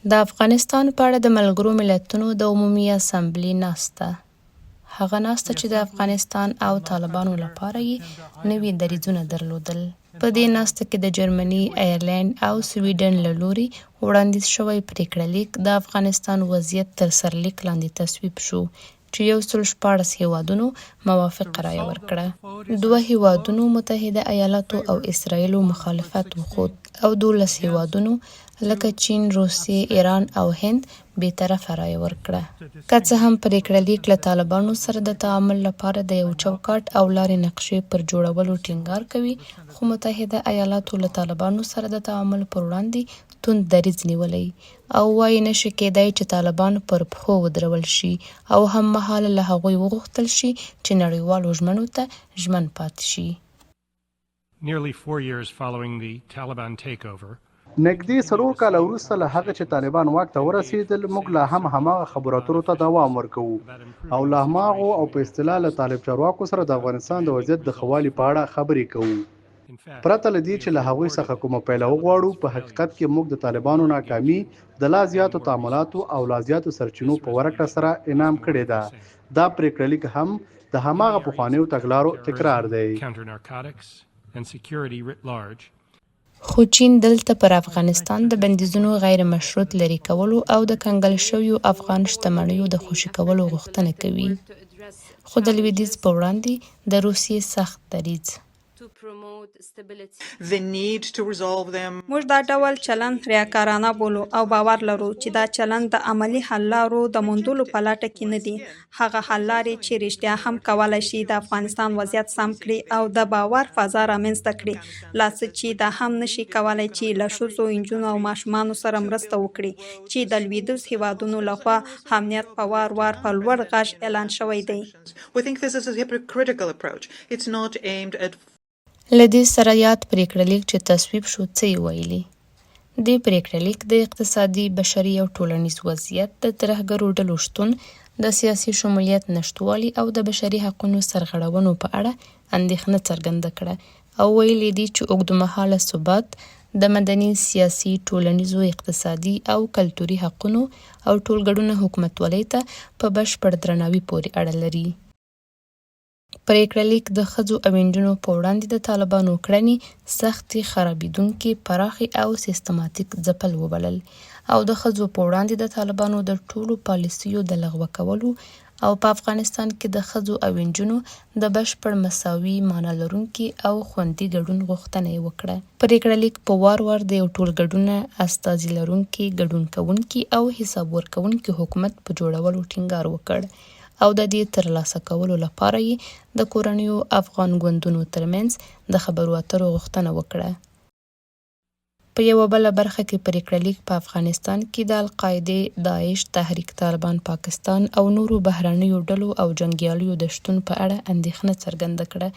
د افغانستان په اړه د ملګرو ملتونو د عمومي اسامبلې ناسته. هغه ناسته چې د افغانستان او طالبانو لپاره یې نوي دریځونه درلودل. په دې ناسته کې د جرمني، ایرلند او سویډن له لوري وړاندیز شوی پریکړه لیک د افغانستان وضعیت تر سرلیک لاندې تصویب شو چې 114 هیوادونو موافقه رایه ورکړه. 2 هیوادونو متحده ایالاتو او اسرائیلو مخالفت وښود او 12 هیوادونو لکه چین، روسیې، ایران او هند بی‌طرفه رایه ورکړه. که څه هم پریکړه لیک له طالبانو سره د تعامل لپاره د یو چوکاټ او لارې نقشې پر جوړولو ټینګار کوي، خو متحده ایالاتو له طالبانو سره د تعامل پر وړاندې توند دریځ نیولی او وایي نشي کېدای چې طالبان پر پښو ودرول شي او هممهاله له هغوی وغوښتل شي چې نړیوالو ژمنو ته ژمن پاتې شي. Nearly 4 years following the Taliban takeover, نږدې 4 کاله وروسته له هغه چې طالبان واک ته ورسېدل، موږ لا هم هماغه خبرو اترو ته دوام ورکوو او له هماغو او په اصطلاح له طالب چارواکو سره د افغانستان د وضعیت د ښه والي په اړه خبرې کوو. پرته له دې چې له هغوی څخه کومه پایله وغواړو، په حقیقت کې موږ د طالبانو ناکامي د لا زیاتو تعاملاتو او لا زیاتو سرچینو په ورکړه سره انعام کړې ده. دا پریکړه لیک هم د هماغه پخوانیو تګلارو تکرار دی. خو چین دلته پر افغانستان د بندیزونو غیر مشروط لرې کولو او د کنګل شویو افغان شتمنیو د خوشي کولو غوښتنه کوي، خو د لویدیځ په وړاندې د روسیې سخت دریځ. موږ دا ډول چلند ریاکارانه بولو او باور لرو چې دا چلند د عملي حل لارو د موندلو په لټه کې نه دي. هغه حل لارې چې رښتیا هم کولی شي د افغانستان وضعیت سم کړي او د باور فضا رامنځته کړي، لا څه چې دا هم نشي کولی چې له ښځو، نجونو او ماشومانو سره مرسته وکړي چې د لویدیځ هیوادونو لخوا امنیت په وار وار په لوړ غږ اعلان شوی دی. له دې سره یاد پریکړه لیک چې تصویب شو څه یې ویلي. دې پریکړه لیک د اقتصادي، بشري او ټولنیز وضعیت، د ترهګرو ډلو شتون، د سیاسي شمولیت نشتوالي او د بشري حقونو سرغړونو په اړه اندېښنه څرګنده کړه او ویلي دي چې اوږدمهاله ثبات د مدني، سیاسي، ټولنیزو، اقتصادي او کلتوري حقونو او ټولګډونه حکومتولۍ ته په بشپړ درناوي پورې اړه لري. پریکړه لیک د ښځو او نجونو په وړاندې د طالبانو کړنې سختې، خرابېدونکې، پراخې او سیستماتیک ځپل وبلل او د ښځو په وړاندې د طالبانو د ټولو پالیسیو د لغوه کولو او په افغانستان کې د ښځو او نجونو د بشپړ مساوي، معنی لرونکي او خوندي ګډون غوښتنه یې وکړه. پریکړه لیک په وار وار د یو ټولګډونه، استازي لرونکي، ګډون کوونکي او حساب ورکوونکي حکومت په جوړولو ټینګار وکړ او د دې ترلاسه کولو لپاره یې د کورنیو افغان ګوندونو ترمنځ د خبرو اترو غوښتنه وکړه. په یوه بله برخه کې پریکړه لیک په افغانستان کې د القاعدې، داعش، تحریک طالبان پاکستان او نورو بهرنیو ډلو او جنګیالیو د شتون په اړه اندېښنه څرګنده کړه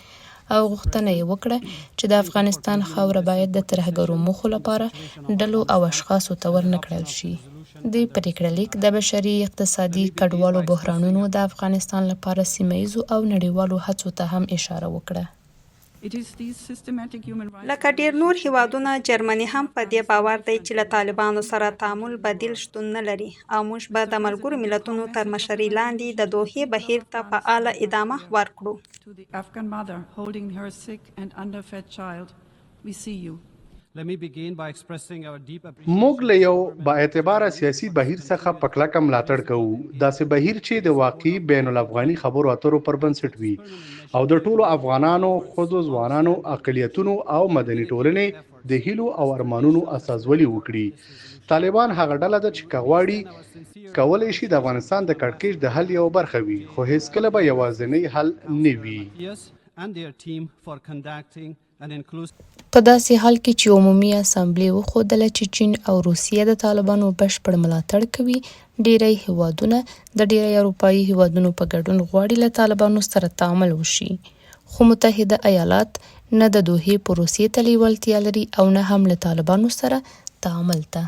او غوښتنه یې وکړه چې د افغانستان خاوره باید د ترهګرو موخو لپاره ډلو او اشخاصو ته ورنه کړل شي. دې پریکړه لیک د بشري، اقتصادي، کډوالو بحرانونو د افغانستان لپاره سیمه ییزو او نړیوالو هڅو ته هم اشاره وکړه. لکه ډیر نور هیوادونه، جرمني هم په دې باور دی چې له طالبانو سره تعامل بدیل شتون نه لري او موږ به د ملګرو ملتونو تر مشرۍ لاندې د دوحې بهیر ته فعاله ادامه ورکړو. موږ له یو با اعتباره سیاسي بهیر څخه په کلکه ملاتړ کوو، داسې بهیر چې د واقعي بین الافغاني خبرو اترو پر بنسټ وي او د ټولو افغانانو، ښځو، ځوانانو، اقلیتونو او مدني ټولنې د هیلو او ارمانونو استازولي وکړي. طالبان هغه ډله ده چې که غواړي کولی شي د افغانستان د کړکېچ د حل یوه برخه وي، خو هیڅکله به یوازینی حل نه وي. په داسې حال کې چې عمومي اسامبلې وښودله چې چین او روسیه د طالبانو بشپړ ملاتړ کوي، ډیری هیوادونه د ډیری اروپایي هیوادونو په ګډون غواړي له طالبانو سره تعامل وشي، خو متحده ایالات نه د دوحې پروسې ته لیوالتیا لري او نه هم له طالبانو سره تعامل ته.